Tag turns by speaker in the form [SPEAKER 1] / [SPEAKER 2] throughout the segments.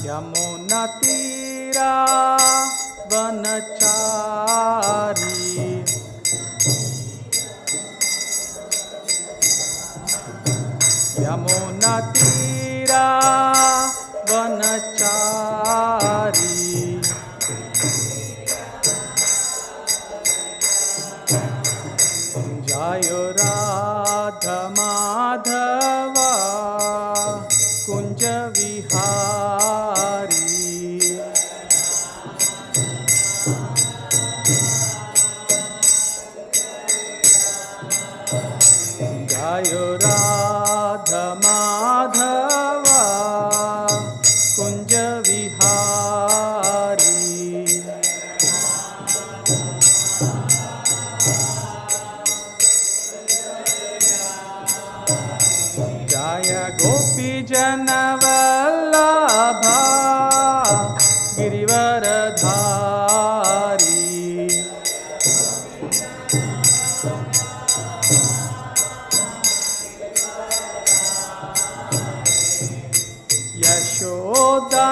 [SPEAKER 1] Yamunatira vanachari Yamunatira vanachari Jayo Radha Madhava Kunja Vihari Jayo Radha Madhava Kunja Vihari Jaya Gopijan Vallabha Girivaradhari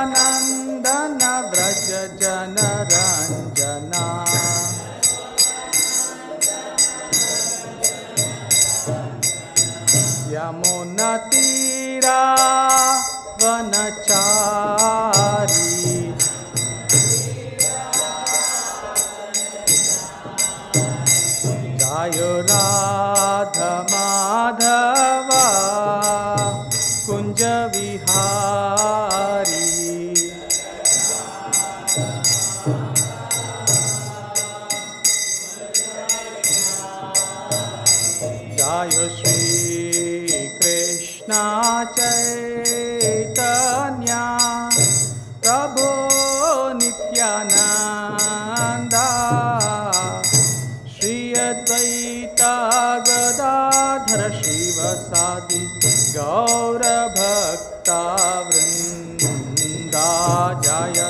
[SPEAKER 1] Yashodanandana Vraja Janaranjana Yamunatira vanachari Jayo Radha Madhava Kunja Vihari Jayo Shri Krishna Chaitanya Prabhu Nityananda Shri Advaita Gadadhara Shivasadi Gaura Bhakta Vrinda Jaya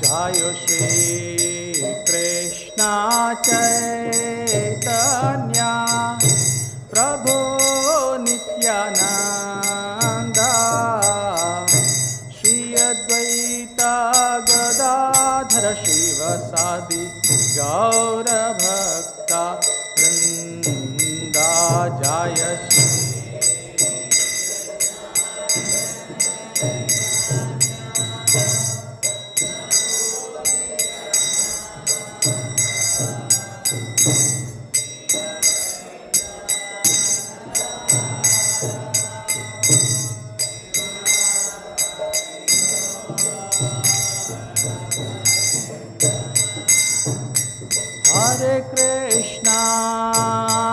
[SPEAKER 1] Jayo Shri Krishna Chaitanya Prabhu Nityananda Shri Advaita Gadadhara Shivasadi Gaura Bhakta Vrinda Jaya Shri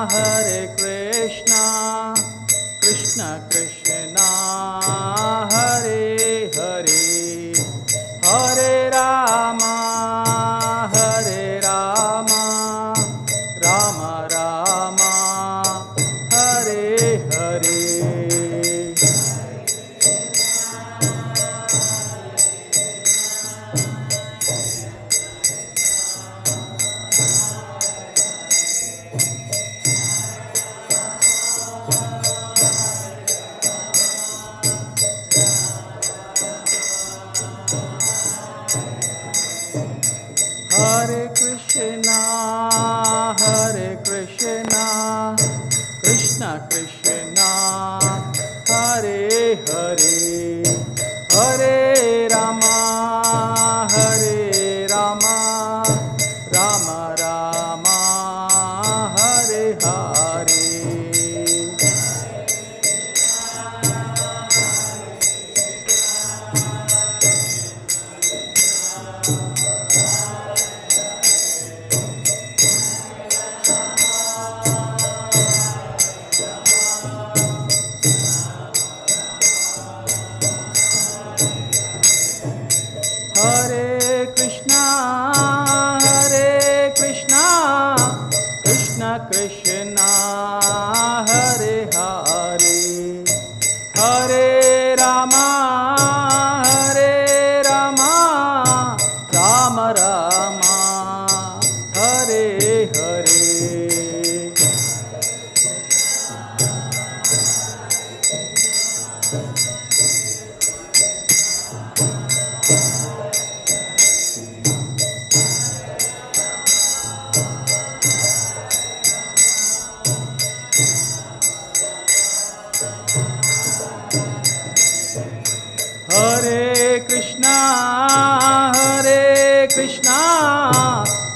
[SPEAKER 1] Hare Krishna, Krishna Krishna, Hare Hare, Hare Rama, Rama Rama, Hare Hare. Hare Krishna, Krishna Krishna, Hare Hare, Hare Rama, Rama Rama, Hare Hare.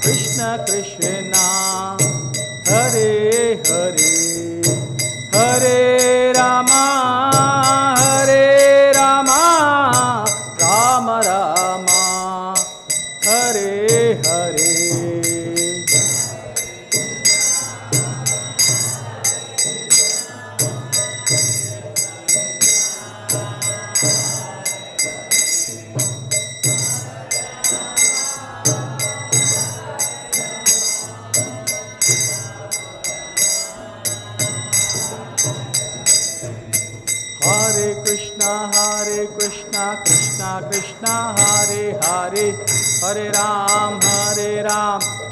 [SPEAKER 1] Krishna Krishna, Hare Hare, Hare Rama, Hare Rama, Rama Rama, Hare Hare. Hare Krishna, Krishna Krishna, Hare Hare, Hare Ram,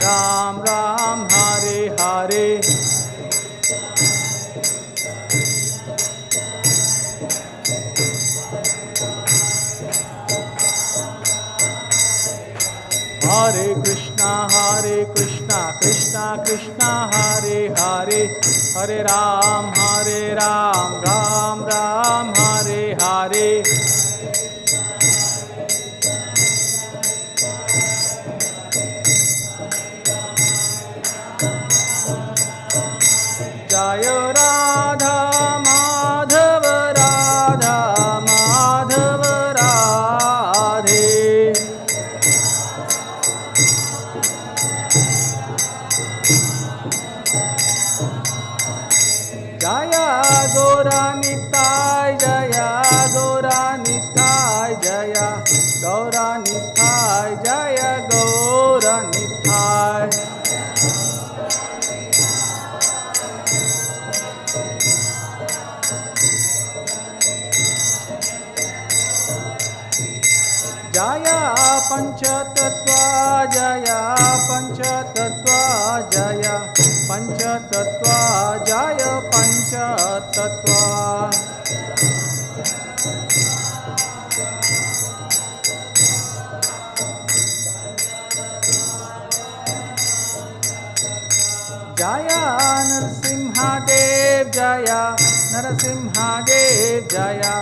[SPEAKER 1] Ram Ram, Hare Hare. Hare Krishna, Krishna Krishna, Hare Hare, Hare Ram, Ram Ram, Hare Hare. Jaya Radha Madhava, Radha Madhava Radhe. Jaya Gaura Nitai, Jaya Gaura Nitai, Jaya Gaura Nitai, Jaya Gaura Nitai. Jaya Panchatattva, Jaya Panchatattva, Jaya Panchatattva, Jaya Panchatattva. Jaya Narasimhadev, Jaya Narasimhadev, Jaya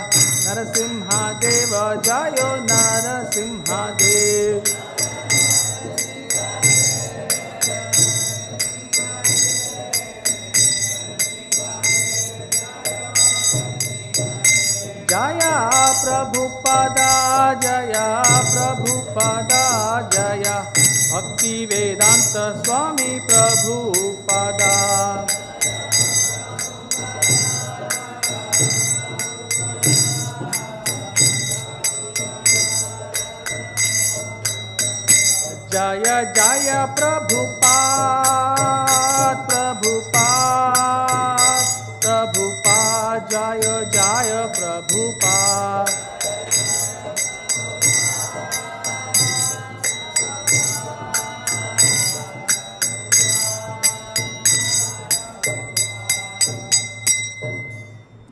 [SPEAKER 1] Narasimhadeva, Jaya Narasimhadev. Jaya Prabhupada, Jaya Prabhupada, Jaya Bhakti Vedanta Swami Prabhupada. Jaya Jaya Prabhupada, Prabhupada, Prabhupada, Jaya Jaya Prabhupada.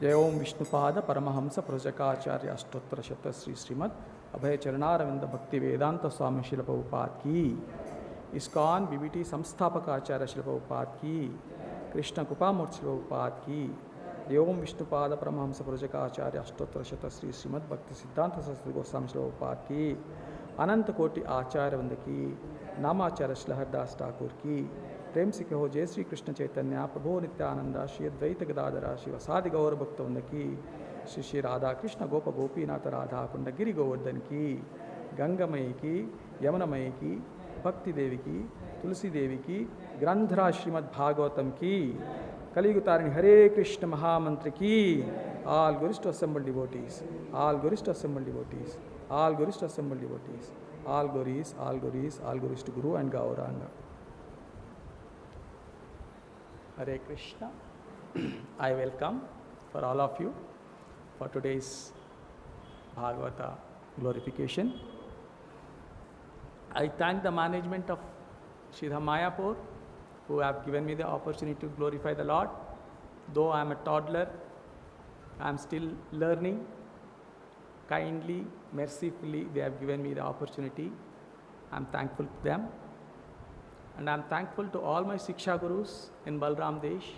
[SPEAKER 1] Jai Om Vishnupada Paramahamsa Prajakacharya Ashtottara Shata Sri Srimad Abhay Charanaravindha Bhakti Vedanta Swami Srila Prabhupada ki, ISKCON BBT Samsthapaka Acharya Srila Prabhupada ki, Krishna Kupamurti Srila Prabhupada ki, Jai Om Vishnupada Paramahamsa Prajakacharya Ashtottara Shata Sri Srimad Bhakti Siddhanta Saraswati Goswami Srila Prabhupada ki, Ananta Koti Acharya Vrinda ki, Namacharya Srila Haridas Thakur ki, प्रेम से कहो जय श्री कृष्ण चैतन्य प्रभो नित्यानंदा श्री अद्वैत गदाधरा शिवसादि गौर भक्तवृंद की, श्री श्री राधा कृष्ण गोप गोपीनाथ राधा कुंड गिरि गोवर्धन की, गंगामयी की, यमुनामयी की, भक्ति देवी की, तुलसी देवी की, ग्रंथराज श्रीमद् भागवतम की, कलियुग तारिणी हरे कृष्ण महामंत्र की, all glorious to assembled devotees, all glorious to assembled devotees, all glorious to assembled devotees, all glories, all glories, all glories to Guru and Gauranga. Hare Krishna. I welcome for all of you for today's Bhagavata glorification. I thank the management of Sridhar Mayapur who have given me the opportunity to glorify the Lord. Though I am a toddler, I am still learning. Kindly, mercifully, they have given me the opportunity. I am thankful to them. And I am thankful to all my Siksha Gurus in Balram Desh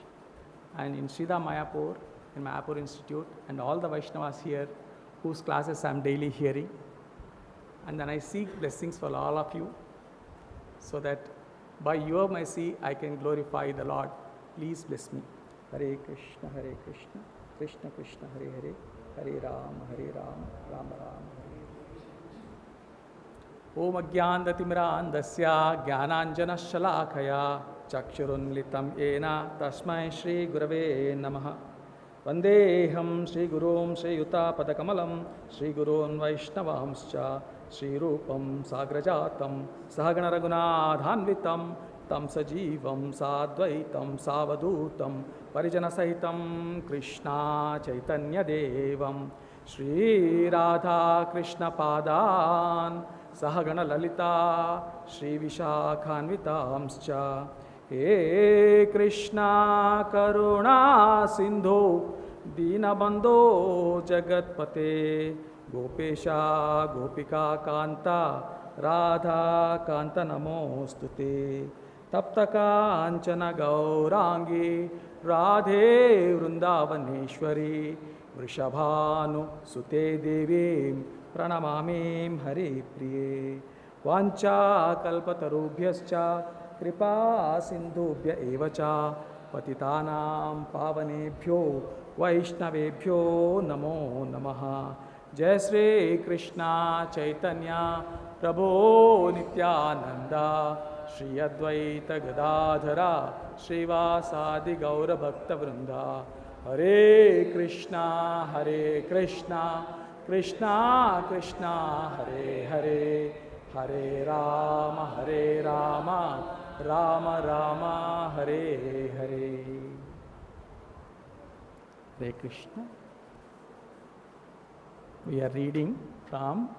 [SPEAKER 1] and in Sridhar Mayapur, in Mayapur Institute, and all the Vaishnavas here whose classes I am daily hearing. And then I seek blessings for all of you so that By your mercy, I can glorify the Lord. Please bless me. Hare Krishna, Krishna Krishna, Hare Hare, Hare Rama, Rama Rama, Hare Hare. Om Ajnanatimmirandasya Jnananjanashalakaya Chakshurunmilitam Yena Tasmai Shri Gurave Namaha. Vandeham Shri Gurum Shri Yuta Padakamalam Shri Gurun Vaishnavamscha Shri Rupam Sagrajatam Sahagana Raghunathanvitam Tam Sajivam Sadvaitam Savadūtam Parijana Sahitam Krishna Chaitanya Devam Shri Radha Krishna Padan Sahagana Lalita Shri Vishakhanvitamscha. He Krishna Karuna Sindhu Dinabandho Jagatpate Gopesha Gopika Kanta Radha Kanta Namostute Taptaka Anchana Gaurangi Radhe Vrindavaneshwari Vrishabhanu Sute Devim Pranamamim Hari Priye Vancha Kalpatarubhyascha Kripa Sindhubhya evacha Patitanam Pavanebhyo Vaishnavebhyo Namo Namaha. Jai Shri Krishna Chaitanya Prabhu Nityananda Shri Advaita Gadadhara Srivasadi Gaura Bhakta Vrinda. Hare Krishna Krishna Krishna Hare Hare Hare Rama Rama Rama Hare Hare. Hare Krishna. We are reading from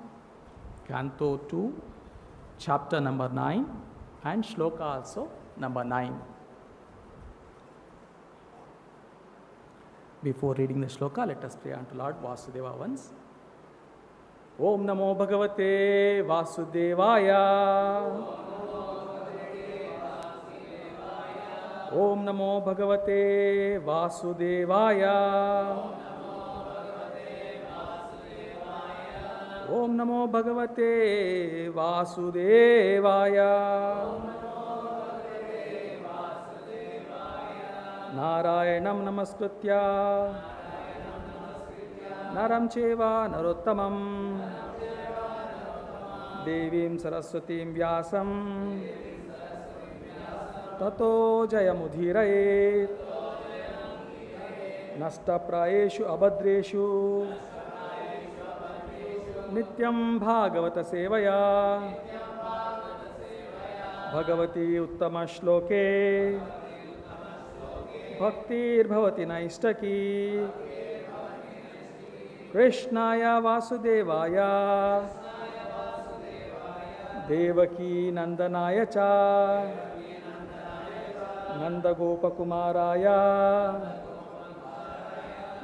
[SPEAKER 1] Canto 2, chapter number 9 and shloka also number 9. Before reading the shloka, let us pray unto Lord Vasudeva once. Om Namo Bhagavate Vasudevaya. Om Namo Bhagavate Vasudevaya. Om Namo Bhagavate Vasudevaya. Narayanam Namaskritya Naram Cheva Narottamam Devim Saraswatim Vyasam Tato Jayamudhirayet Nasta Praeshu Abhadreshu Nityam Bhagavata Sevaya Bhagavati Uttama Shloke Bhaktir Bhavati Naistaki Krishnaya Vasudevaya Devaki Nandanaya Cha Nanda Gopakumaraya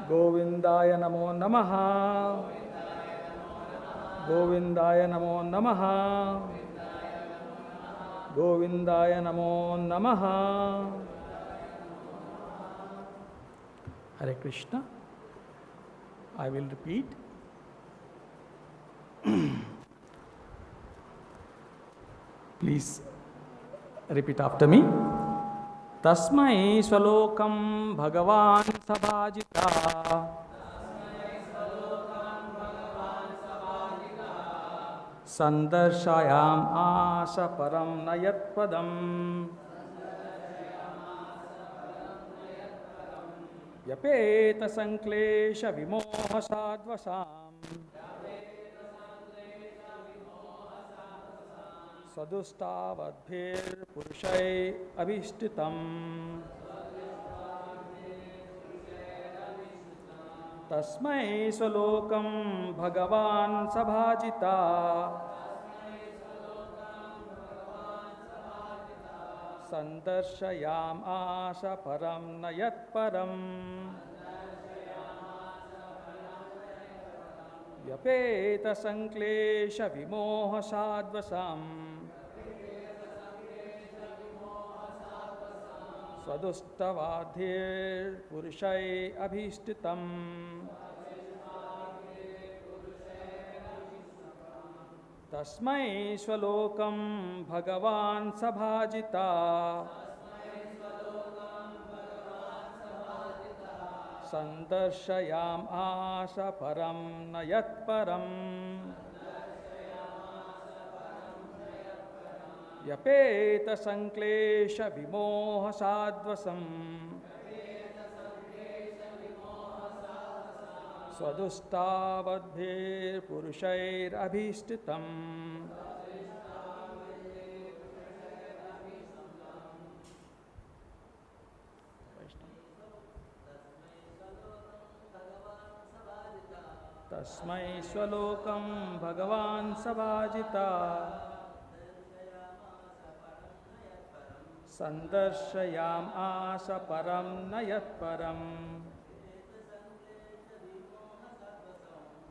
[SPEAKER 1] Govindaya Namo Namaha Govindaya Namo Namaha Govindaya Namo Namaha. Hare Krishna. I will repeat. Please repeat after me. Tasmai sva-lokam bhagavān sabhājitaḥ. Sandarśayām āsa param na yat-param. vyapeta-saṅkleśa-vimoha-sādhvasaṁ. sva-dṛṣṭavadbhir puruṣair abhiṣṭutam. tasmai sva-lokam bhagavān sabhājitaḥ. sandarśayām āsa paraṁ na yat-param. vyapeta-saṅkleśa-vimoha-sādhvasaṁ. sva-dṛṣṭavadbhir puruṣair abhiṣṭutam. tasmai sva-lokam bhagavān sabhājitaḥ sandarśayām param na yat-param vyapeta-saṅkleśa-vimoha-sādhvasaṁ sva-dṛṣṭavadbhir puruṣair abhiṣṭutam. tasmai sva-lokam bhagavān sabhājitaḥ sandarśayām param na yat-param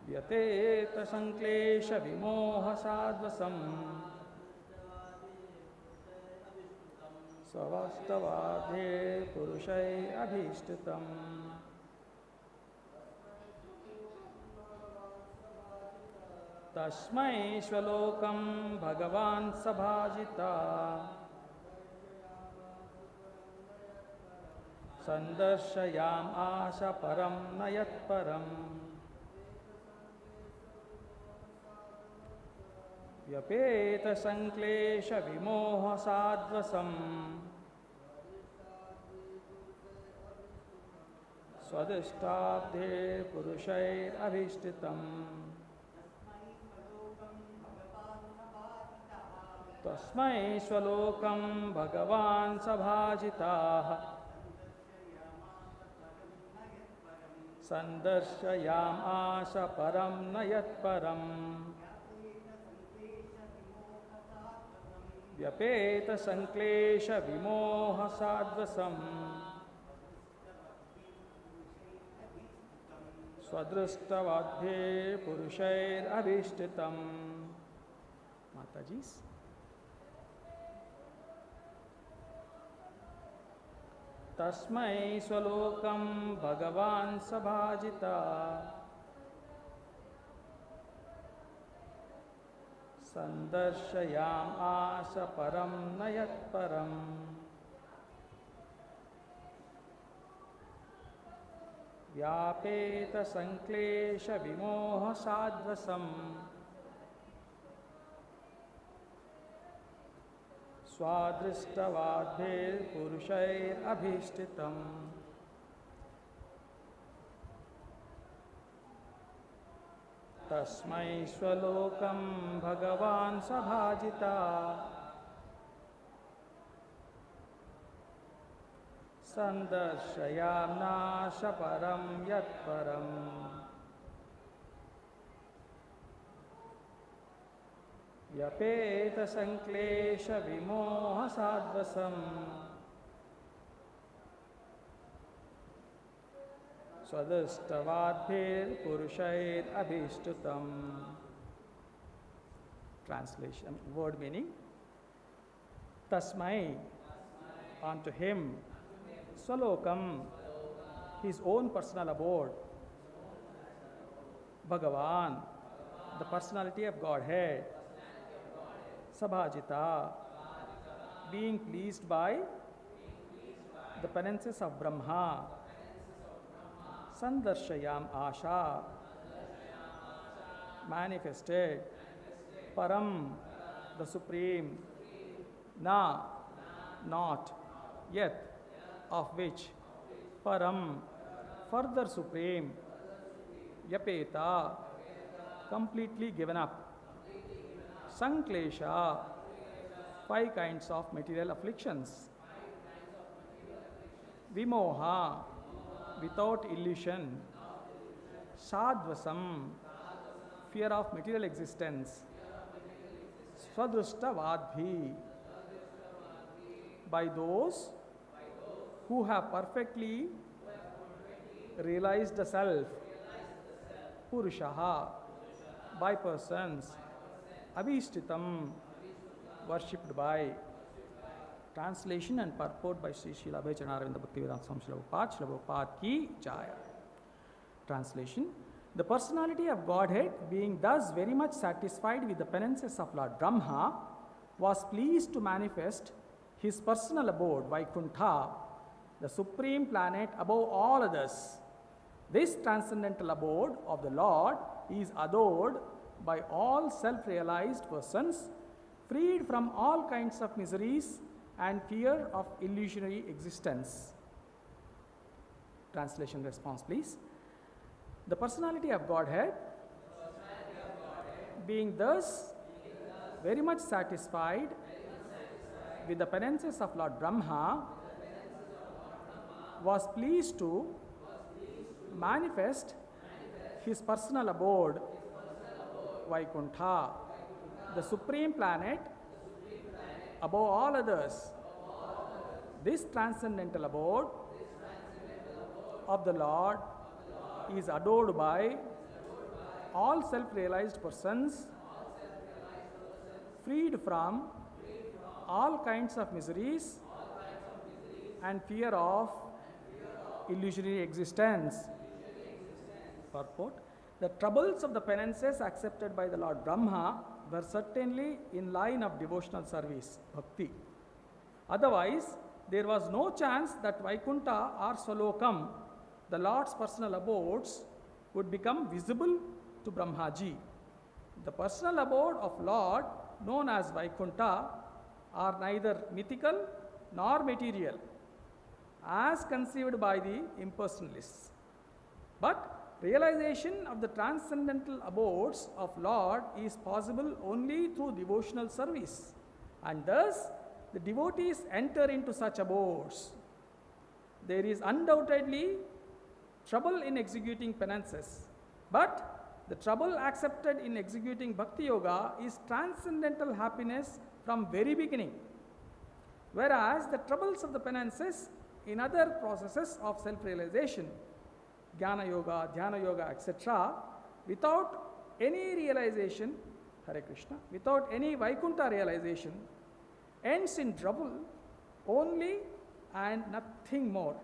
[SPEAKER 1] vyapeta-saṅkleśa-vimoha-sādhvasaṁ sva-dṛṣṭavadbhir puruṣair abhiṣṭutam. tasmai sva-lokam bhagavān sabhājitaḥ sandarśayām param na yat-param vyapeta-saṅkleśa-vimoha-sādhvasaṁ sva-dṛṣṭavadbhir puruṣair abhiṣṭutam. tasmai sva-lokam bhagavān sabhājitaḥ sandarśayām param na yat-param vyapeta-saṅkleśa-vimoha-sādhvasaṁ sva-dṛṣṭavadbhir puruṣair abhiṣṭutam. Matajis. tasmai sva-lokam bhagavān sabhājitaḥ sandarśayām param na yat-param vyapeta-saṅkleśa-vimoha-sādhvasaṁ sva-dṛṣṭavadbhir puruṣair abhiṣṭutam. tasmai sva-lokam bhagavān sabhājitaḥ sandarśayām param yat-param vyapeta-saṅkleśa-vimoha-sādhvasaṁ sva-dṛṣṭavadbhir puruṣair abhiṣṭutam. Translation, word meaning. Tasmai, unto him, sva-lokam, his own personal abode, Bhagavān, the personality of Godhead, sabhājitaḥ, being pleased by the penances of Brahma, sandarśayām manifested, paraṁ, the supreme, na, not, yat, of which, paraṁ, further supreme, vyapeta, completely given up, saṅkleśa, 5 kinds of material afflictions, vimoha, without illusion, sādhvasam, fear of material existence, sva-dṛṣṭavadbhir, by those who have perfectly realized the self, puruṣaḥ, by persons, abhiṣṭutam, worshipped by. Translation and purport by Sri Srila Abhaya Bhakti Vedanta Swami Srila Prabhupada ki Jaya. Translation: The personality of Godhead, being thus very much satisfied with the penances of Lord Brahma, was pleased to manifest his personal abode, Vaikuṇṭha, the supreme planet above all others. This transcendental abode of the Lord is adored by all self-realized persons, freed from all kinds of miseries and fear of illusory existence. Translation response, please. The personality of Godhead, being thus very much satisfied with the penances of Lord Brahma, was pleased to manifest his personal abode, Vaikuṇṭha, the supreme planet above all others. This transcendental abode of the Lord is adored by all self-realized persons, freed from all kinds of miseries and fear of illusory existence. Purport: the troubles of the penances accepted by the Lord Brahma were certainly in line of devotional service, bhakti. Otherwise, there was no chance that Vaikuṇṭha or sva-lokam, the Lord's personal abodes, would become visible to Brahmaji. The personal abode of Lord, known as Vaikuṇṭha, are neither mythical nor material, as conceived by the impersonalists. But realization of the transcendental abodes of Lord is possible only through devotional service, and thus the devotees enter into such abodes. There is undoubtedly trouble in executing penances, but the trouble accepted in executing bhakti yoga is transcendental happiness from very beginning, whereas the troubles of the penances in other processes of self-realization, jnana yoga, dhyana yoga, etc., without any realization, Hare Krishna, without any Vaikuṇṭha realization, ends in trouble only and nothing more.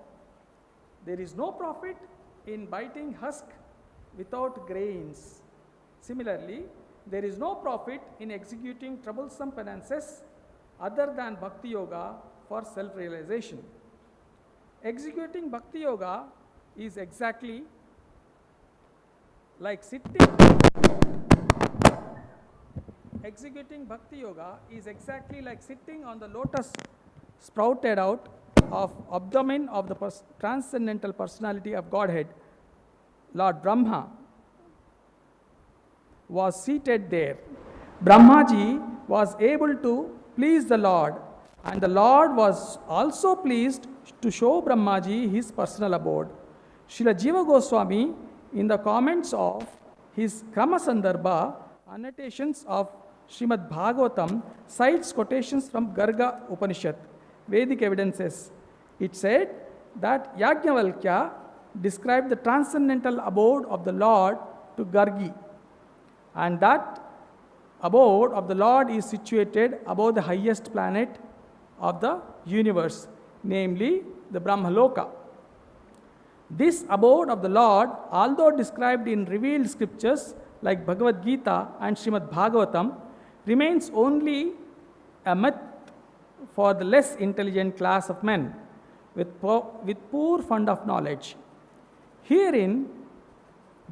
[SPEAKER 1] There is no profit in biting husk without grains. Similarly, there is no profit in executing troublesome penances other than bhakti yoga for self-realization. Executing bhakti yoga is exactly like sitting on the lotus sprouted out of abdomen of the transcendental personality of Godhead. Lord Brahma was seated there. Brahmaji was able to please the Lord, and the Lord was also pleased to show Brahmaji his personal abode. Srila Jiva Goswami, in the comments of his Krama Sandarbha, annotations of Srimad Bhagavatam, cites quotations from Garga Upanishad, Vedic evidences. It said that Yajnavalkya described the transcendental abode of the Lord to Gargi, and that abode of the Lord is situated above the highest planet of the universe, namely the Brahmaloka. This abode of the Lord, although described in revealed scriptures like Bhagavad Gita and Srimad Bhagavatam, remains only a myth for the less intelligent class of men with poor fund of knowledge. Herein,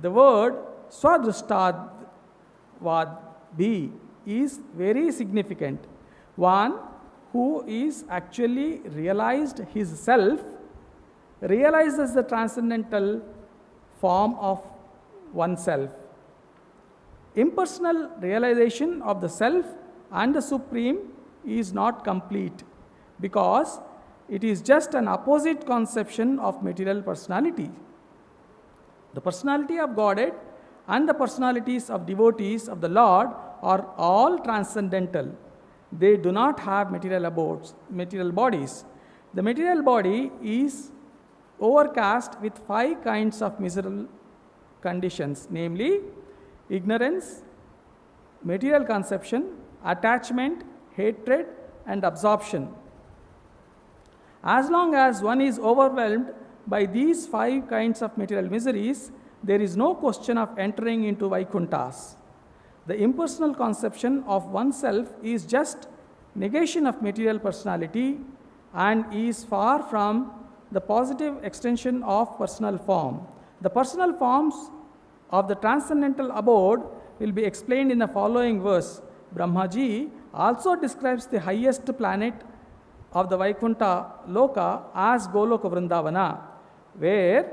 [SPEAKER 1] the word sva-dṛṣṭavadbhir is very significant. One who is actually realized his self realizes the transcendental form of oneself. Impersonal realization of the self and the supreme is not complete because it is just an opposite conception of material personality. The personality of Godhead and the personalities of devotees of the Lord are all transcendental. They do not have material abodes, material bodies. The material body is overcast with 5 kinds of miserable conditions, namely ignorance, material conception, attachment, hatred, and absorption. As long as one is overwhelmed by these 5 kinds of material miseries, there is no question of entering into Vaikuṇṭhas. The impersonal conception of oneself is just negation of material personality and is far from the positive extension of personal form. The personal forms of the transcendental abode will be explained in the following verse. Brahmaji also describes the highest planet of the Vaikuṇṭha Loka as Goloka Vrindavana, where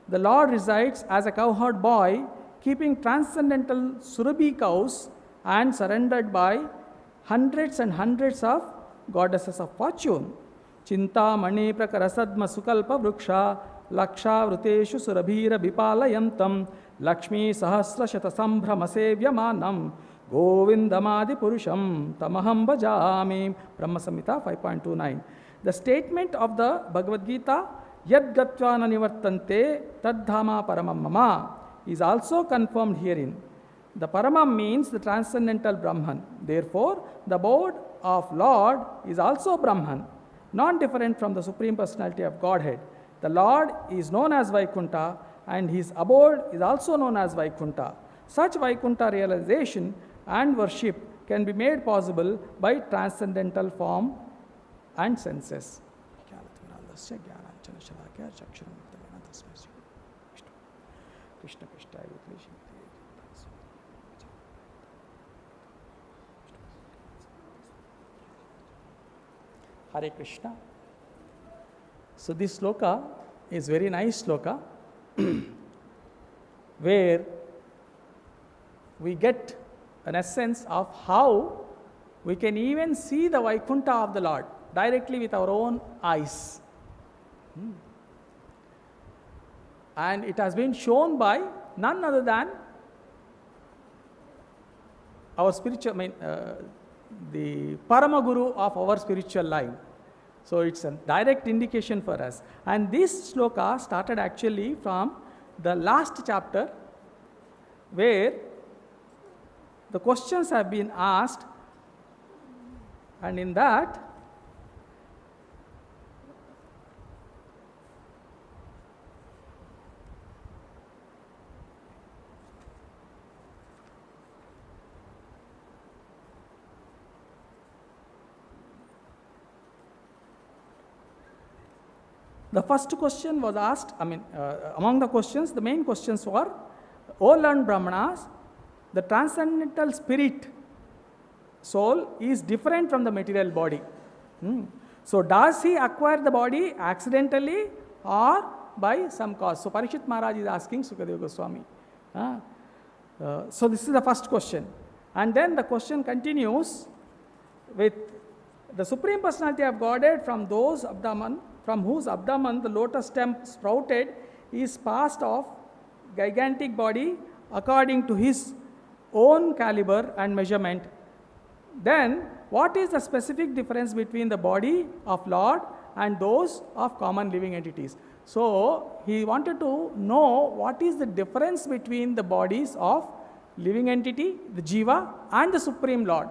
[SPEAKER 1] the Lord resides as a cowherd boy, keeping transcendental Surabhi cows and surrendered by hundreds and hundreds of goddesses of fortune. Chinta mani prakarasadma sukalpa vruksha laksha vruteshu surabhira vipalayantam lakshmi sahasra shata sambhrama sevyamanam govindamadi puruṣam tamaham bhajami. Brahma Samhita 5.29. The statement of the Bhagavad Gita yad gatva na nivartante tadhama paramam mama is also confirmed herein. The paramam means the transcendental Brahman. Therefore, the abode of Lord is also Brahman, non-different from the Supreme Personality of Godhead. The Lord is known as Vaikuṇṭha and his abode is also known as Vaikuṇṭha. Such Vaikuṇṭha realization and worship can be made possible by transcendental form and senses. Krishna Hare Krishna. So this sloka is very nice sloka where we get an essence of how we can even see the Vaikuṇṭha of the Lord directly with our own eyes. And it has been shown by none other than our spiritual, the Parama Guru of our spiritual life. So it's a direct indication for us. And this sloka started actually from the last chapter where the questions have been asked, and in that the first question was asked, among the questions, the main questions were, O learned Brahmanas, the transcendental spirit, soul, is different from the material body. So does he acquire the body accidentally or by some cause? So Parikshit Maharaj is asking Sukadeva Goswami. So this is the first question. And then the question continues with the Supreme Personality of Godhead from whose abdomen the lotus stem sprouted is passed off gigantic body according to his own caliber and measurement. Then what is the specific difference between the body of Lord and those of common living entities? So he wanted to know what is the difference between the bodies of living entity, the Jiva, and the Supreme Lord.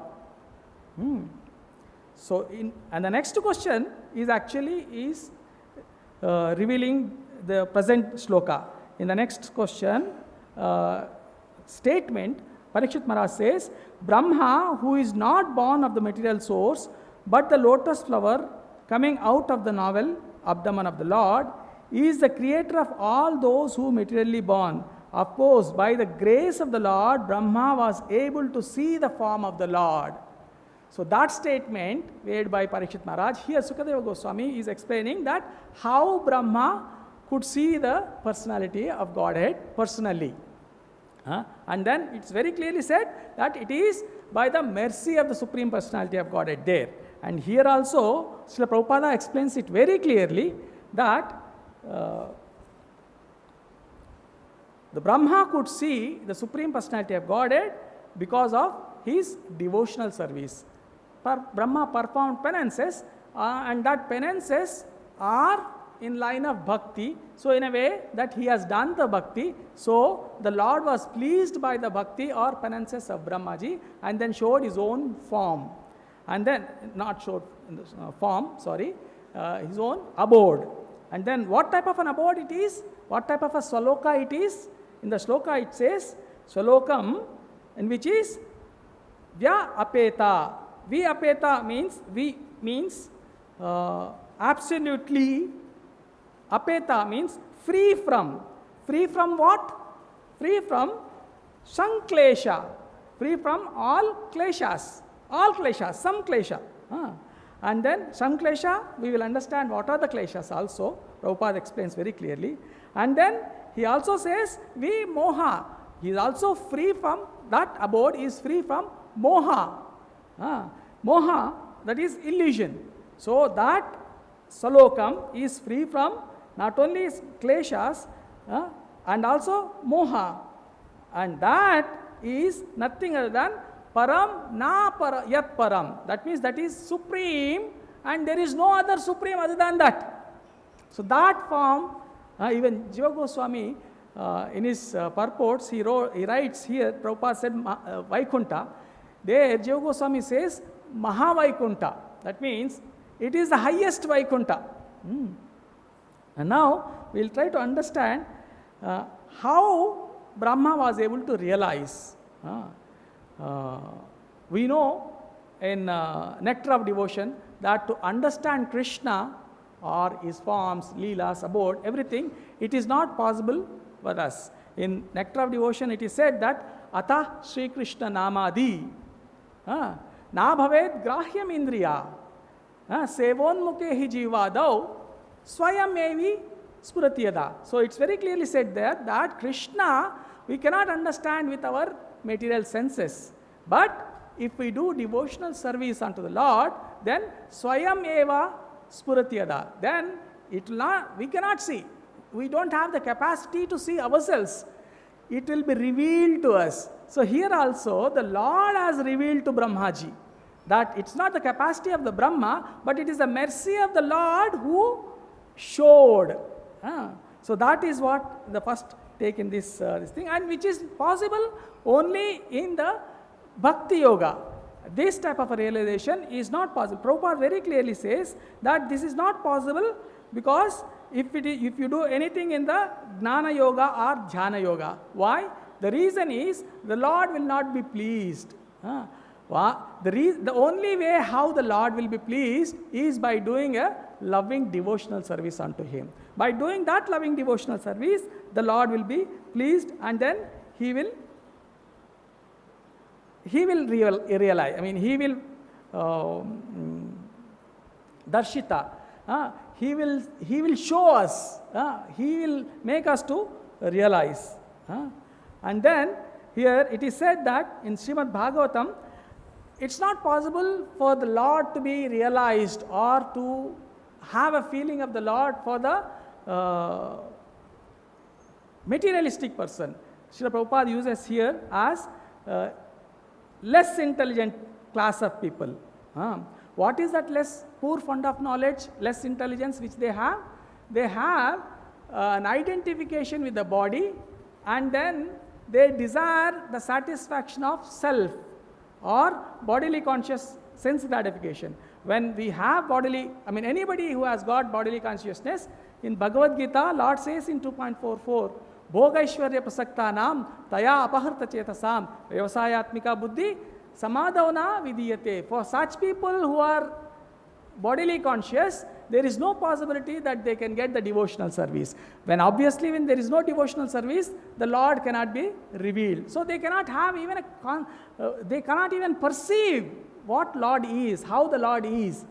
[SPEAKER 1] So and the next question is actually revealing the present shloka. In the next question statement, Parikshit Maharaj says, Brahma, who is not born of the material source, but the lotus flower coming out of the novel abdomen of the Lord, is the creator of all those who materially born. Of course, by the grace of the Lord, Brahma was able to see the form of the Lord. So that statement made by Parikshit Maharaj, here Sukadeva Goswami is explaining that how Brahma could see the personality of Godhead personally. And then it's very clearly said that it is by the mercy of the Supreme Personality of Godhead there. And here also, Srila Prabhupada explains it very clearly that the Brahma could see the Supreme Personality of Godhead because of his devotional service. Brahma performed penances and that penances are in line of bhakti. So in a way that he has done the bhakti. So the Lord was pleased by the bhakti or penances of Brahmaji and then showed his own form. And then, not showed form, sorry, his own abode. And then what type of an abode it is? What type of a sva-loka it is? in the shloka it says sva-lokam, and which is vyapeta. Vyapeta means absolutely. Apeta means free from. Free from what? Free from saṅkleśa. Free from all kleshas. All kleshas, some klesha. And then saṅkleśa, we will understand what are the kleshas also. Prabhupada explains very clearly. And then he also says vimoha. He is also free from, that abode is free from moha. Moha, that is illusion. So that sva-lokam is free from not only kleshas and also moha. And that is nothing other than param na yat-param. That means that is supreme and there is no other supreme other than that. So that form, even Jiva Goswami in his purports, he writes here, Prabhupada said Vaikuṇṭha. There Jiva Goswami says Maha-Vaikuṇṭha. That means it is the highest Vaikuṇṭha. And now we will try to understand how Brahma was able to realize. We know in Nectar of Devotion that to understand Krishna or his forms, leelas, abode, everything, it is not possible for us. In Nectar of Devotion it is said that Atah Sri Krishna Namadi Na Bhaved Grahyam Indriya Sevonmukhe hi Jivadau Swayam Evi Spuratiyada. So it's very clearly said there that Krishna we cannot understand with our material senses. But if we do devotional service unto the Lord, then Swayam Eva Spuratiyada. Then it will not, we cannot see. We don't have the capacity to see ourselves. It will be revealed to us. So here also the Lord has revealed to Brahmaji that it's not the capacity of the Brahma, but it is the mercy of the Lord who showed. So that is what the first take in this thing, and which is possible only in the Bhakti Yoga. This type of a realization is not possible. Prabhupada very clearly says that this is not possible because if you do anything in the Gnana Yoga or Dhyana Yoga. Why? The reason is the Lord will not be pleased. The only way how the Lord will be pleased is by doing a loving devotional service unto Him. By doing that loving devotional service, the Lord will be pleased, and then He will realize. I mean, He will darshita. He will show us. He will make us to realize. And then here it is said that in Srimad Bhagavatam, it's not possible for the Lord to be realized or to have a feeling of the Lord for the materialistic person. Srila Prabhupada uses here as less intelligent class of people. What is that less poor fund of knowledge, less intelligence which they have? They have an identification with the body, and then they desire the satisfaction of self or bodily conscious sense gratification. When we have bodily, I mean anybody who has got bodily consciousness, in Bhagavad Gita, Lord says in 2.44, Bhogaishwarya prasaktanam taya apaharta chetasam vyavasayatmika buddhi samadhavana vidiyate. For such people who are bodily conscious, there is no possibility that they can get the devotional service. When there is no devotional service, the Lord cannot be revealed. So they cannot have even they cannot even perceive what Lord is, how the Lord is.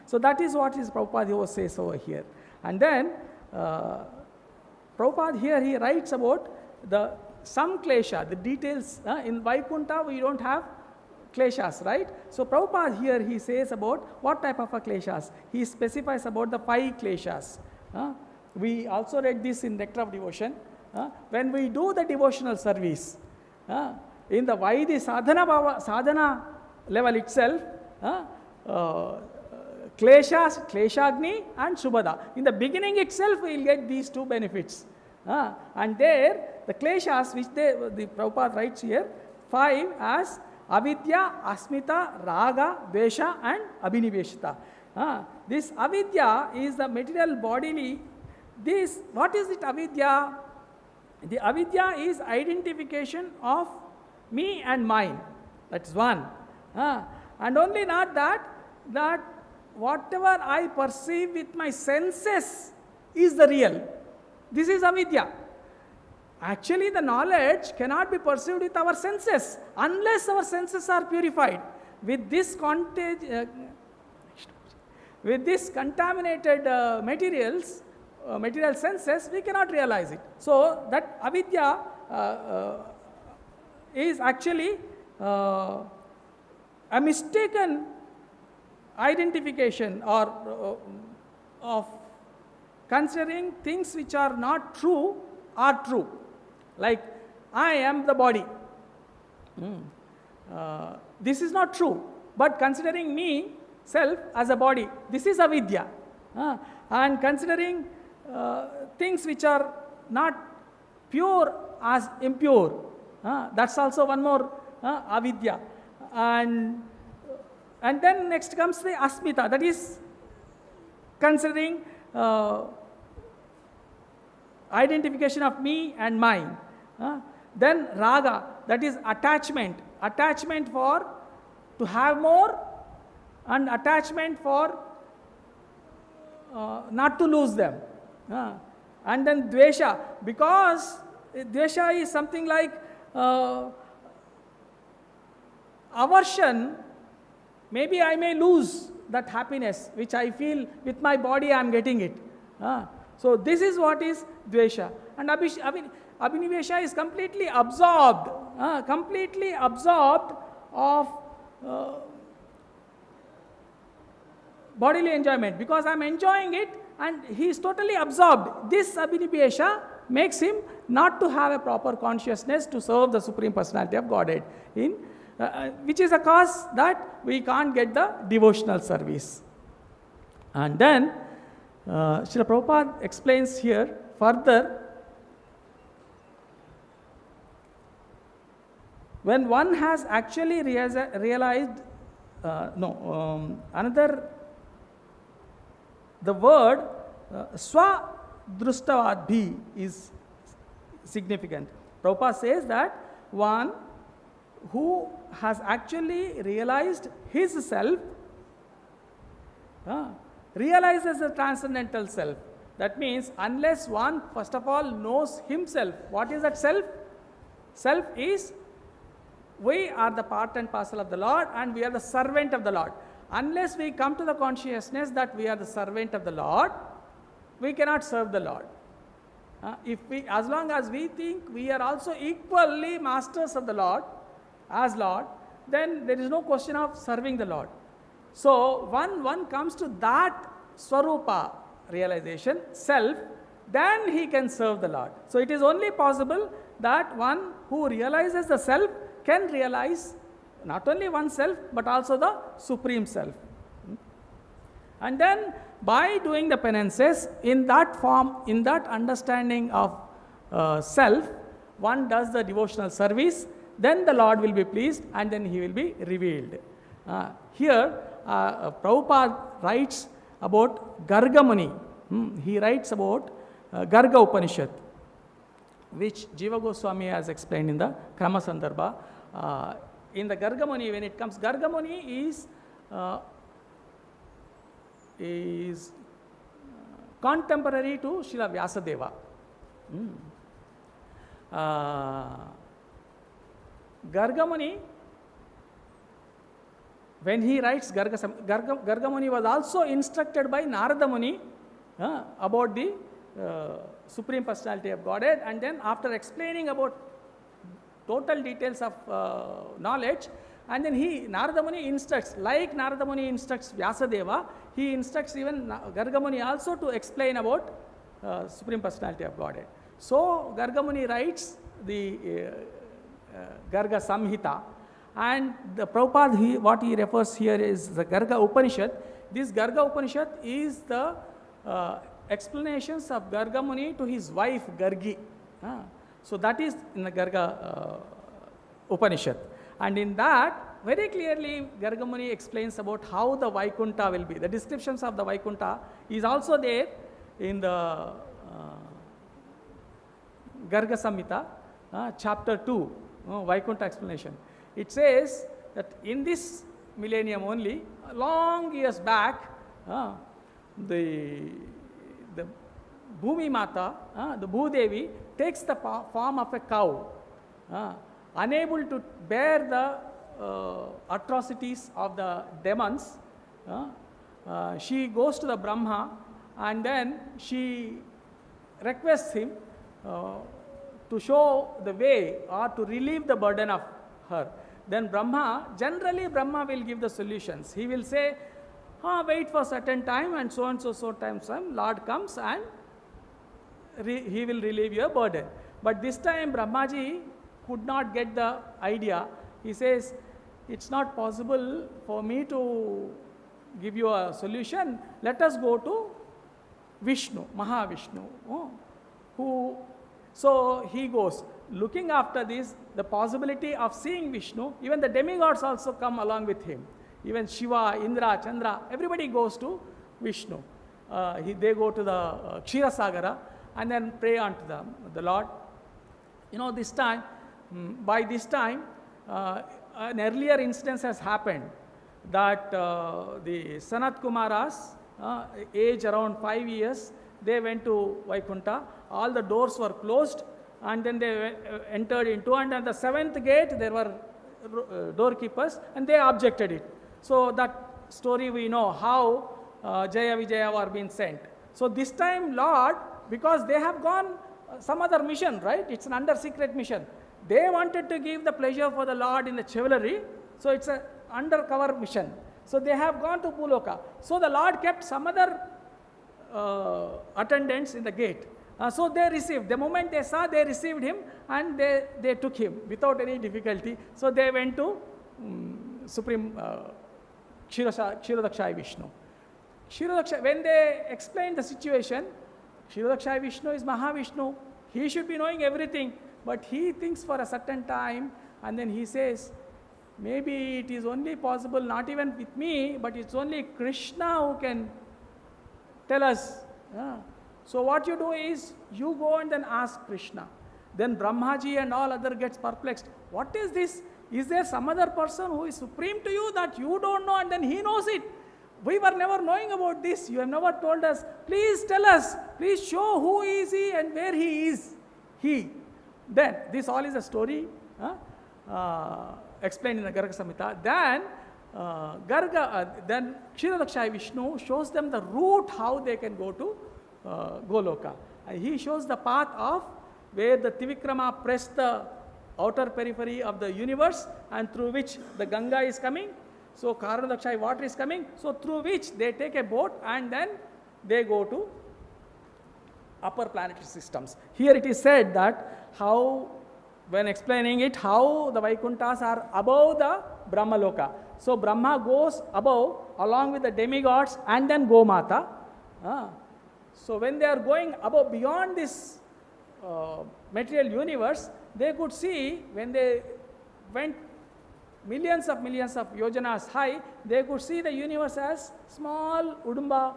[SPEAKER 1] So that is what is Prabhupada says over here. And then Prabhupada here he writes about some klesha, the details. In Vaikuṇṭha we don't have kleshas, right? So Prabhupada here he says about what type of a kleshas. He specifies about the 5 kleshas. We also read this in Nectar of Devotion. When we do the devotional service, in the Vaidhi sadhana level itself, kleshas, kleshagni and subhada. In the beginning itself we will get these 2 benefits. And there the kleshas which the Prabhupada writes here, 5 as avidya, asmita, raga, vesha and abhiniveshita. This avidya is the material bodily. What is it avidya? The avidya is identification of me and mine. That is one. And only not that, that whatever I perceive with my senses is the real. This is avidya. Actually, the knowledge cannot be perceived with our senses unless our senses are purified. With this contaminated material senses, we cannot realize it. So that avidya is actually a mistaken identification or of considering things which are not true are true. Like, I am the body. This is not true, but considering me, self, as a body, this is avidya. And considering things which are not pure as impure, that's also one more avidya. And then next comes the asmita, that is considering identification of me and mine. Then raga, that is attachment for to have more, and attachment for not to lose them. And then dvesha, because dvesha is something like aversion. Maybe I may lose that happiness which I feel with my body, I am getting it. So this is what is dvesha. And abhinivesha is completely absorbed of bodily enjoyment, because I am enjoying it and he is totally absorbed. This abhinivesha makes him not to have a proper consciousness to serve the Supreme Personality of Godhead, which is a cause that we can't get the devotional service. And then Srila Prabhupada explains here further, when one has actually realized, the word sva-dṛṣṭavadbhir is significant. Prabhupada says that one who has actually realized his self, realizes the transcendental self. That means unless one first of all knows himself, what is that self? Self is, we are the part and parcel of the Lord and we are the servant of the Lord. Unless we come to the consciousness that we are the servant of the Lord, we cannot serve the Lord. As long as we think we are also equally masters of the Lord, as Lord, then there is no question of serving the Lord. So one comes to that swarupa realization, self, then he can serve the Lord. So it is only possible that one who realizes the self can realize not only oneself but also the Supreme Self. And then by doing the penances in that form, in that understanding of self, one does the devotional service, then the Lord will be pleased and then he will be revealed. Here Prabhupada writes about Garga Muni. He writes about Garga Upanishad, which Jiva Goswami has explained in the Krama Sandarbha. In the Garga Muni, when it comes, Garga Muni is contemporary to Srila Vyasadeva. Garga Muni, when he writes Garga Muni was also instructed by Narada Muni about the Supreme Personality of Godhead, and then after explaining about total details of knowledge, and then Narada Muni instructs, like Narada Muni instructs Vyasadeva, he instructs even Garga Muni also to explain about Supreme Personality of Godhead. So Garga Muni writes the Garga Samhita, and the Prabhupada, what he refers here is the Garga Upanishad. This Garga Upanishad is the explanations of Garga Muni to his wife Gargi. So that is in the Garga Upanishad. And in that, very clearly Garga Muni explains about how the Vaikuṇṭha will be. The descriptions of the Vaikuṇṭha is also there in the Garga Samhita, chapter 2, Vaikuṇṭha explanation. It says that in this millennium only, long years back, the Bhumi Mata, the Bhudevi, takes the form of a cow, unable to bear the atrocities of the demons. She goes to the Brahma and then she requests him to show the way or to relieve the burden of her. Then generally Brahma will give the solutions. He will say, wait for certain time and so time, Lord comes and he will relieve your burden. But this time Brahmaji could not get the idea. He says, it's not possible for me to give you a solution. Let us go to Vishnu, Mahavishnu. So he goes. Looking after this, the possibility of seeing Vishnu, even the demigods also come along with him. Even Shiva, Indra, Chandra, everybody goes to Vishnu. They go to the Kshirasagara and then pray unto the Lord. This time, by this time, an earlier instance has happened that the Sanat Kumaras, age around 5 years, they went to Vaikuṇṭha. All the doors were closed and then they entered into, and at the 7th gate there were doorkeepers and they objected it. So that story we know how Jaya Vijaya were being sent. So this time Lord, because they have gone some other mission, right? It's an under secret mission. They wanted to give the pleasure for the Lord in the chivalry. So it's an undercover mission. So they have gone to Puloka. So the Lord kept some other attendants in the gate. So they received. The moment they saw, they received him and they took him without any difficulty. So they went to Supreme Kshirodakshaya Vishnu. When they explained the situation, Kshirodakshaya Vishnu is Mahavishnu. He should be knowing everything. But he thinks for a certain time and then he says, maybe it is only possible, not even with me, but it's only Krishna who can tell us. So what you do is, you go and then ask Krishna. Then Brahmaji and all other gets perplexed. What is this? Is there some other person who is supreme to you that you don't know and then he knows it? We were never knowing about this. You have never told us. Please tell us. Please show who is he and where he is. Then, this all is a story explained in the Garga Samhita. Then, then Kshirodakshaya Vishnu shows them the route how they can go to Goloka. And he shows the path of where the Trivikrama pressed the outer periphery of the universe and through which the Ganga is coming. So Karanodakshaya water is coming. So through which they take a boat and then they go to upper planetary systems. Here it is said that how, when explaining it, how the Vaikuṇṭhas are above the Brahma Loka. So Brahma goes above along with the demigods and then Gomata. So when they are going above beyond this material universe, they could see, when they went millions of yojanas high, they could see the universe as small Udumba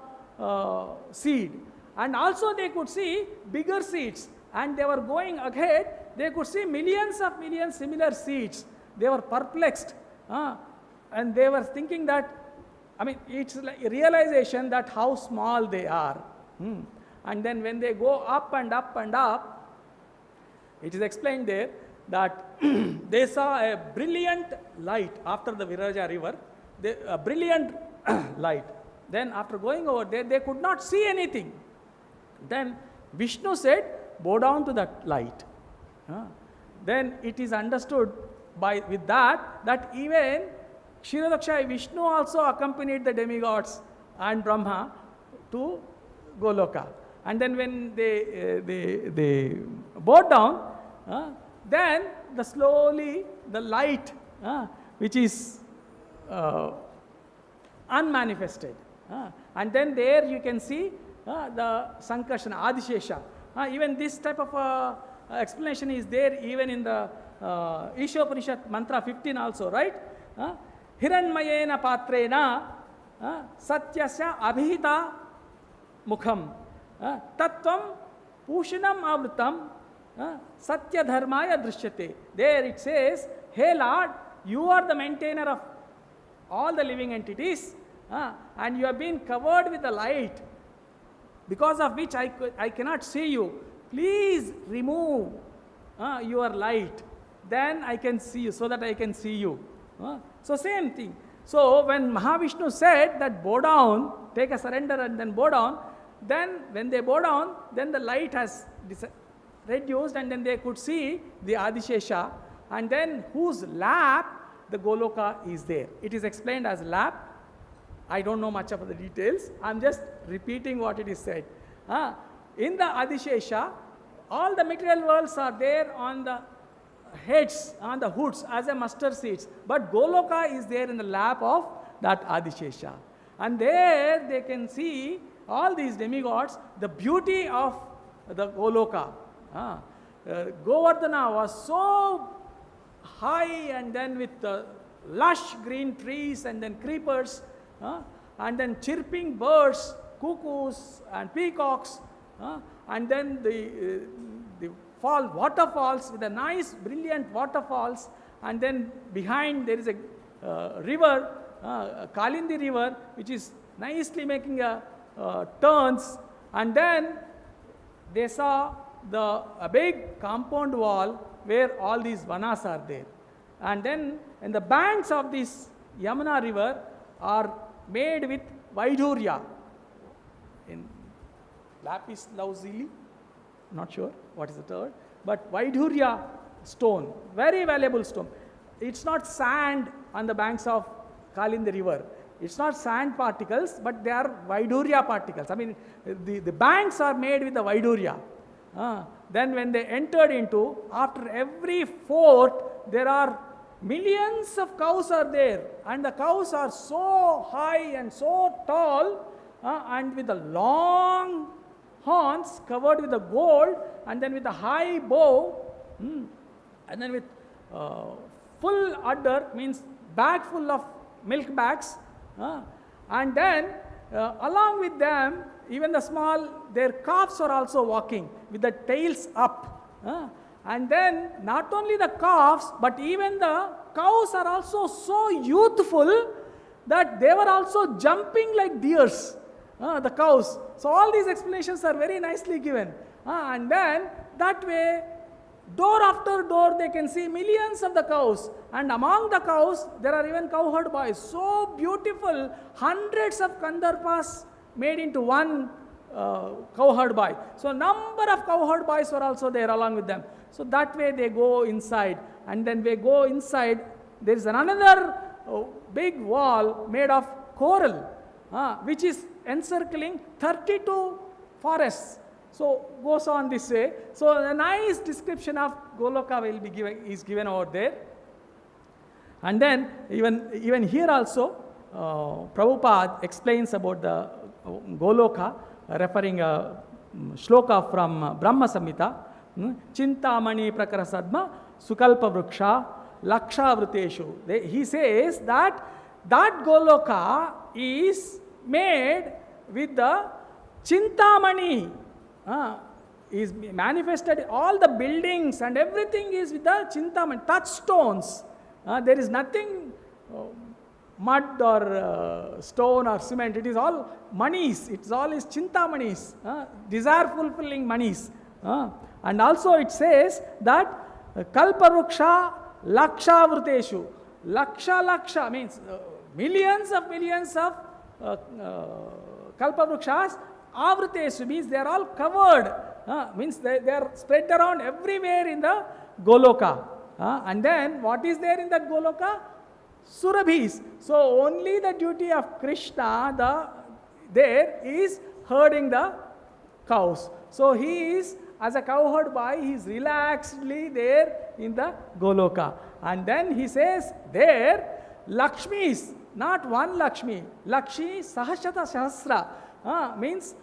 [SPEAKER 1] seed. And also they could see bigger seeds. And they were going ahead, they could see millions similar seeds. They were perplexed. And they were thinking that, it's like a realization that how small they are. And then when they go up and up and up, it is explained there that they saw a brilliant light after the Viraja river, a brilliant light. Then after going over there, they could not see anything. Then Vishnu said, bow down to that light. Then it is understood with that even Kshirodakshaya Vishnu also accompanied the demigods and Brahma to Goloka. And then when they bowed down, then slowly the light, which is unmanifested, and then there you can see the Sankarsana, Adishesha. Even this type of explanation is there even in the Ishopanishad mantra 15 also, right? Hiranmayena patrena satyasya abhiṣṭutam mukham tattvam pushinam avrutam Satya dharmaya drishyate. There it says, hey Lord, you are the maintainer of all the living entities, and you have been covered with the light, because of which I cannot see you. Please remove your light. Then I can see you, so that I can see you. So same thing. So when Mahavishnu said that bow down, take a surrender and then bow down, then when they bow down, then the light has reduced, and then they could see the Adishesha, and then whose lap the Goloka is there. It is explained as lap. I don't know much of the details. I am just repeating what it is said. In the Adishesha, all the material worlds are there on the heads, on the hoods as a mustard seeds. But Goloka is there in the lap of that Adishesha. And there they can see all these demigods, the beauty of the Goloka. Govardhana was so high, and then with lush green trees, and then creepers, and then chirping birds, cuckoos and peacocks, and then the waterfalls with a nice brilliant waterfalls, and then behind there is a river, Kalindi river, which is nicely making turns, and then they saw a big compound wall where all these vanas are there, and then in the banks of this Yamuna river are made with Vaidurya, in lapis lazuli, not sure what is the third, but Vaidurya stone, very valuable stone. It's not sand on the banks of Kalindi river. It's not sand particles, but they are Vaidurya particles. I mean, the banks are made with the Vaidurya. Then when they entered into, after every fort, there are millions of cows are there, and the cows are so high and so tall, and with the long horns covered with the gold, and then with a high bow, and then with full udder, means bag full of milk bags, and then along with them, even the small, their calves are also walking with the tails up. And then not only the calves, but even the cows are also so youthful that they were also jumping like deers, the cows. So all these explanations are very nicely given. And then that way, door after door, they can see millions of the cows. And among the cows, there are even cowherd boys. So beautiful, hundreds of Kandharpas made into one cowherd boy. So number of cowherd boys were also there along with them. So that way they go inside, and then they go inside, there is another big wall made of coral, which is encircling 32 forests. So goes on this way. So a nice description of Goloka will be given over there. And then even here also, Prabhupada explains about the Goloka, referring a shloka from Brahma Samhita. Chintamani prakarasadma sukalpa vriksha laksha vruteshu. He says that Goloka is made with the Chintamani. Is manifested, all the buildings and everything is with the Chintamani, touchstones. There is nothing mud or stone or cement. It is all manis. It all is Chintamanis, desire fulfilling manis. And also it says that Kalparuksha Laksha Vruteshu. Laksha means millions of Kalpavrukshas. Avruteshu means they are all covered. Means they are spread around everywhere in the Goloka. And then what is there in that Goloka? Surabhis. So only the duty of Krishna there is herding the cows. So he is, as a cowherd boy, he is relaxedly there in the Goloka. And then he says there, Lakshmis, not one Lakshmi, Lakshmi Sahasrata Sahasra, means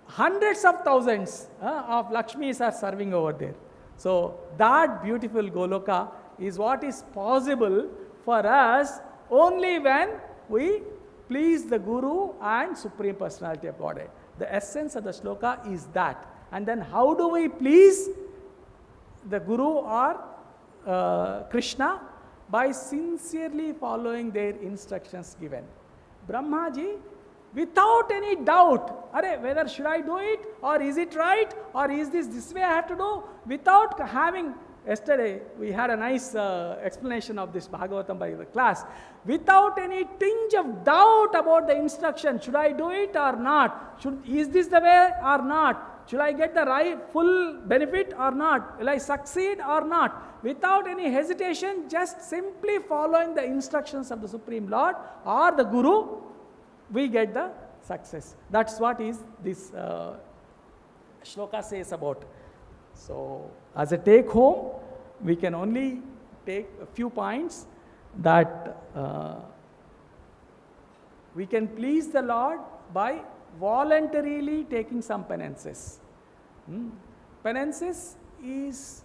[SPEAKER 1] hundreds of thousands of Lakshmis are serving over there. So that beautiful Goloka is what is possible for us only when we please the Guru and Supreme Personality of Godhead. The essence of the shloka is that. And then how do we please the Guru or Krishna? By sincerely following their instructions given. Brahmaji, without any doubt, whether should I do it, or is it right, or is this way I have to do, without having, yesterday we had a nice explanation of this Bhagavatam by the class, without any tinge of doubt about the instruction, should I do it or not, is this the way or not, should I get the right full benefit or not, will I succeed or not, without any hesitation, just simply following the instructions of the Supreme Lord or the Guru, we get the success. That's what is this shloka says about. So, as a take home, we can only take a few points that we can please the Lord by voluntarily taking some penances. Penances is,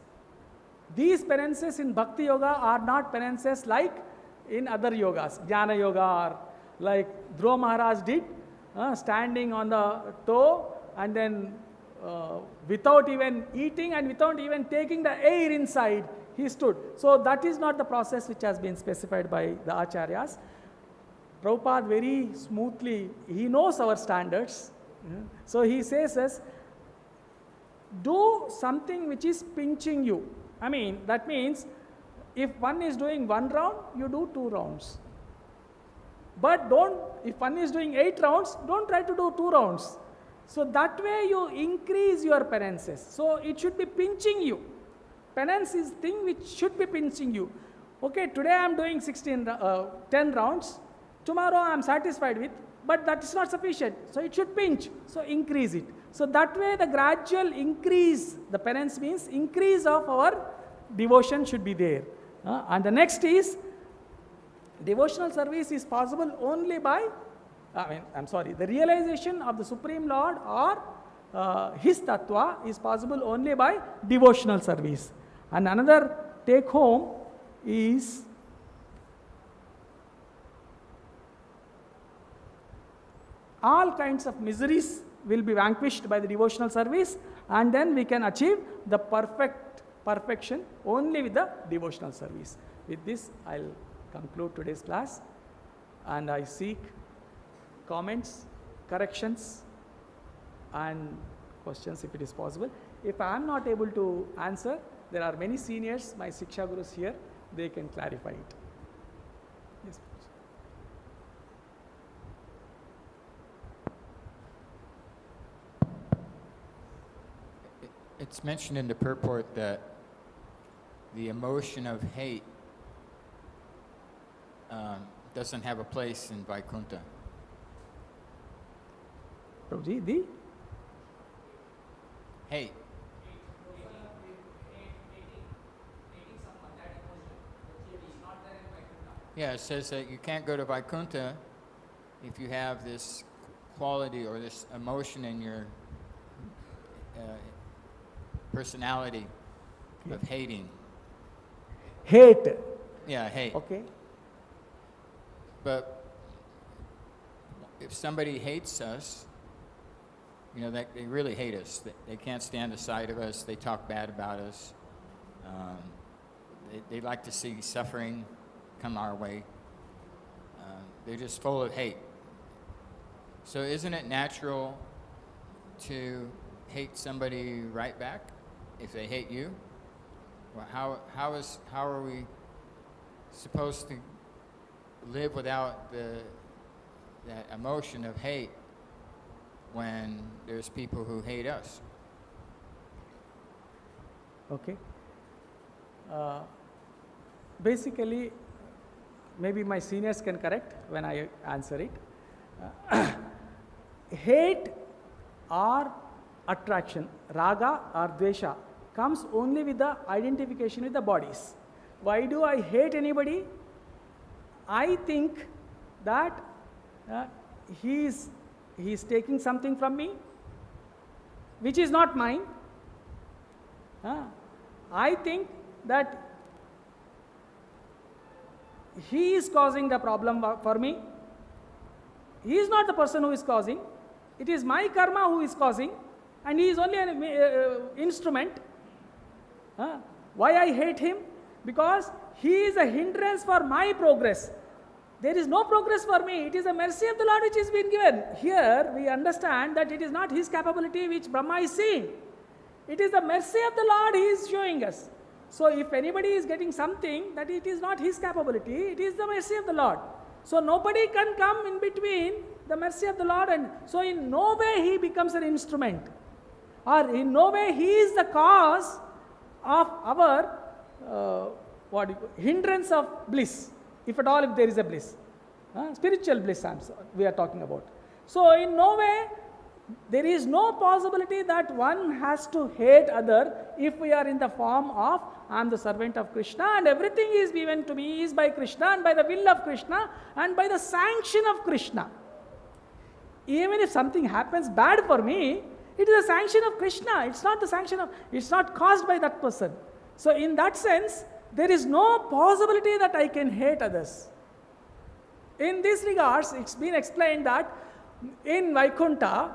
[SPEAKER 1] these penances in Bhakti Yoga are not penances like in other yogas, Jnana Yoga, or like Dhruva Maharaj did, standing on the toe and then without even eating and without even taking the air inside, he stood. So that is not the process which has been specified by the Acharyas. Prabhupada very smoothly, he knows our standards. So he says us, do something which is pinching you. That means if one is doing 1 round, you do 2 rounds. But if one is doing 8 rounds, don't try to do 2 rounds. So that way you increase your penances. So it should be pinching you. Penance is thing which should be pinching you. Okay, today I am doing 10 rounds. Tomorrow I am satisfied with, but that is not sufficient. So it should pinch. So increase it. So that way the gradual increase, the penance means increase of our devotion should be there. And the next is, devotional service is possible only by, the realization of the Supreme Lord or His Tattva is possible only by devotional service. And another take home is, all kinds of miseries will be vanquished by the devotional service, and then we can achieve the perfection only with the devotional service. With this, I'll conclude today's class, and I seek comments, corrections, and questions if it is possible. If I am not able to answer, there are many seniors, my Siksha Gurus here, they can clarify it. Yes, please.
[SPEAKER 2] It's mentioned in the purport that the emotion of hate doesn't have a place in Vaikuṇṭha.
[SPEAKER 1] Prabhuji, the
[SPEAKER 2] Hate. Yeah, it says that you can't go to Vaikuṇṭha if you have this quality or this emotion in your personality of hating.
[SPEAKER 1] Hate.
[SPEAKER 2] Yeah, hate.
[SPEAKER 1] Okay.
[SPEAKER 2] But if somebody hates us, that they really hate us. They can't stand the sight of us. They talk bad about us. They like to see suffering come our way. They're just full of hate. So isn't it natural to hate somebody right back if they hate you? Well, how are we supposed to live without that emotion of hate when there's people who hate us?
[SPEAKER 1] Okay. Basically, maybe my seniors can correct when I answer it. Hate or attraction, raga or dvesha, comes only with the identification with the bodies. Why do I hate anybody? I think that he is taking something from me which is not mine. I think that he is causing the problem for me. He is not the person who is causing. It is my karma who is causing. and he is only an instrument. Why I hate him? Because he is a hindrance for my progress. There is no progress for me. It is the mercy of the Lord which is being given. Here we understand that it is not his capability which Brahma is seeing. It is the mercy of the Lord he is showing us. So if anybody is getting something, that it is not his capability, it is the mercy of the Lord. So nobody can come in between the mercy of the Lord, and so in no way he becomes an instrument, or in no way he is the cause of our hindrance of bliss, if at all, if there is a bliss. Spiritual bliss we are talking about. So in no way, there is no possibility that one has to hate other if we are in the form of I am the servant of Krishna and everything is given to me is by Krishna and by the will of Krishna and by the sanction of Krishna. Even if something happens bad for me, it is a sanction of Krishna. It's not the sanction of, it's not caused by that person. So in that sense, there is no possibility that I can hate others. In this regards, it's been explained that in Vaikuṇṭha,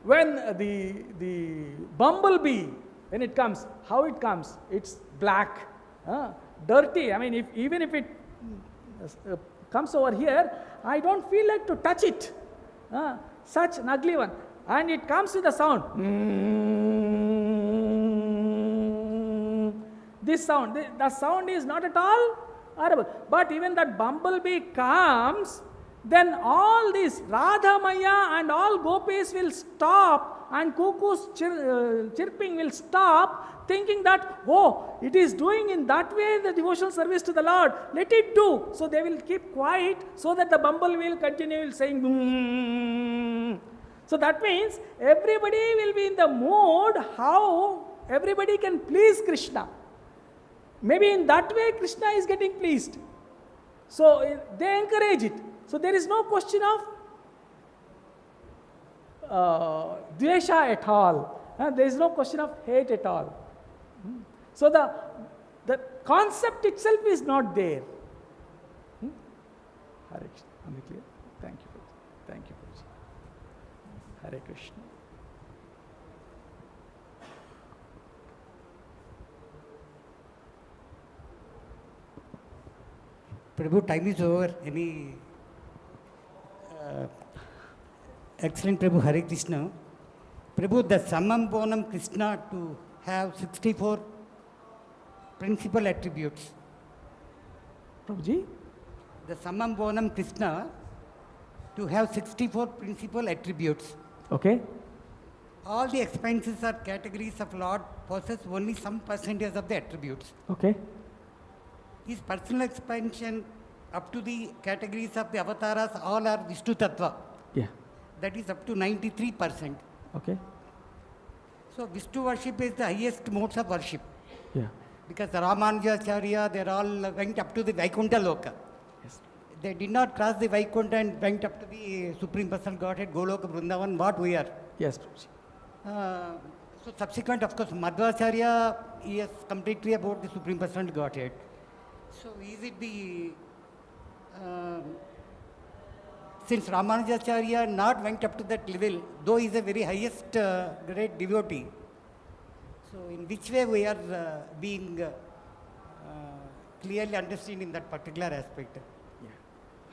[SPEAKER 1] when the bumblebee, when it comes, how it comes? It's black, dirty. I mean, even if it comes over here, I don't feel like to touch it. Such an ugly one. And it comes with a sound. This sound, the sound is not at all audible. But even that bumblebee comes, then all this Radha Maya and all gopis will stop and cuckoo's chirping will stop, thinking that, oh, it is doing in that way the devotional service to the Lord, let it do. So they will keep quiet so that the bumblebee will continue saying, So that means everybody will be in the mood how everybody can please Krishna. Maybe in that way Krishna is getting pleased. So they encourage it. So there is no question of dvesha at all. There is no question of hate at all. So the concept itself is not there. Hare Krishna. Am I clear? Thank you. Thank you. Hare Krishna.
[SPEAKER 3] Prabhu, time is over. Any excellent Prabhu, Hare Krishna. Prabhu, the summum bonum Krishna to have 64 principal attributes.
[SPEAKER 1] Prabhuji?
[SPEAKER 3] The summum bonum Krishna to have 64 principal attributes.
[SPEAKER 1] Okay.
[SPEAKER 3] All the expanses or categories of Lord possess only some percentage of the attributes.
[SPEAKER 1] Okay.
[SPEAKER 3] His personal expansion up to the categories of the avatars all are Vishnu Tattva.
[SPEAKER 1] Yeah.
[SPEAKER 3] That is up to 93%.
[SPEAKER 1] Okay.
[SPEAKER 3] So Vishnu worship is the highest modes of worship.
[SPEAKER 1] Yeah.
[SPEAKER 3] Because the Ramanujacharya, they all went up to the Vaikuṇṭha Loka.
[SPEAKER 1] Yes.
[SPEAKER 3] They did not cross the Vaikuṇṭha and went up to the Supreme Personal Godhead, Goloka, Vrindavan, what we are.
[SPEAKER 1] Yes, Prabhuji.
[SPEAKER 3] So subsequent, of course, Madhvacharya, he is completely about the Supreme Personal Godhead. So is it the, since Ramanujacharya not went up to that level, though he is a very highest great devotee, so in which way we are being clearly understood in that particular aspect?
[SPEAKER 1] Yeah.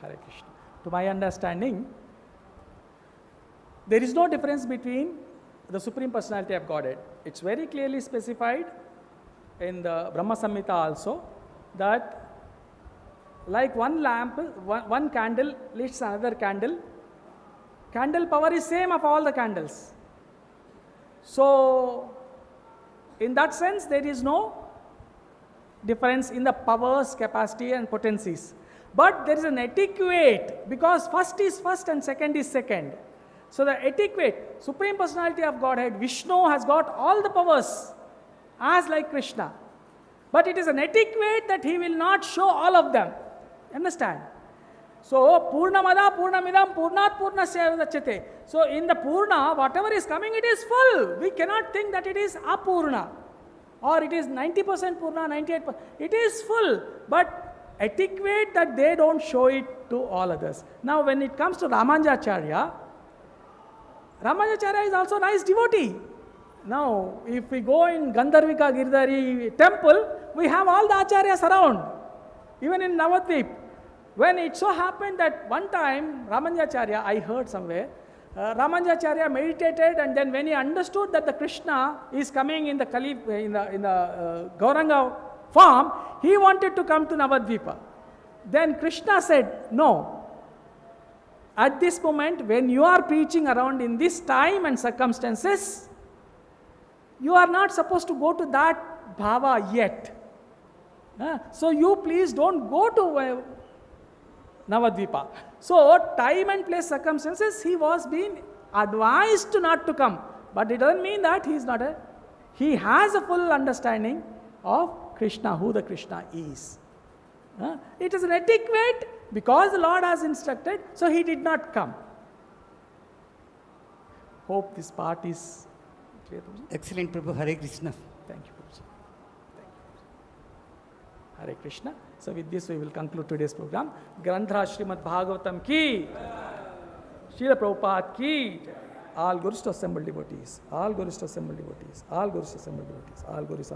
[SPEAKER 1] Hare Krishna. To my understanding, there is no difference between the Supreme Personality of Godhead. It's very clearly specified in the Brahma Samhita also, that like one lamp, one candle lights another candle, candle power is same of all the candles. So in that sense, there is no difference in the powers, capacity and potencies. But there is an etiquette, because first is first and second is second. So the etiquette, Supreme Personality of Godhead, Vishnu has got all the powers as like Krishna. But it is an etiquette that he will not show all of them. Understand? So, Purnamada, Purnamidam, Purnat, Purnasya Vachyate. So, in the Purna, whatever is coming, it is full. We cannot think that it is Apurna. Or it is 90% Purna, 98%. It is full. But etiquette that they don't show it to all others. Now, when it comes to Ramanujacharya, Ramanujacharya is also a nice devotee. Now, if we go in Gandharvika Girdhari temple, we have all the acharyas around, even in Navadvip. When it so happened that one time, Ramanujacharya, I heard somewhere, Ramanujacharya meditated, and then when he understood that the Krishna is coming in the Gauranga form, he wanted to come to Navadvipa. Then Krishna said, no. At this moment, when you are preaching around in this time and circumstances, you are not supposed to go to that bhava yet. So you please don't go to Navadvipa. So time and place circumstances, he was being advised to not to come. But it doesn't mean that he has a full understanding of Krishna, who the Krishna is. It is an etiquette because the Lord has instructed, so he did not come. Hope this part is clear.
[SPEAKER 3] Excellent, Prabhu. Hare Krishna.
[SPEAKER 1] Thank you, Prabhu. Thank you. Hare Krishna. So with this we will conclude today's program. Grantha Srimad Bhagavatam ki, Srila Prabhupada ki, all Gurus to assembled devotees, all Gurus to assembled devotees, all Gurus to assembled devotees, all Gurus to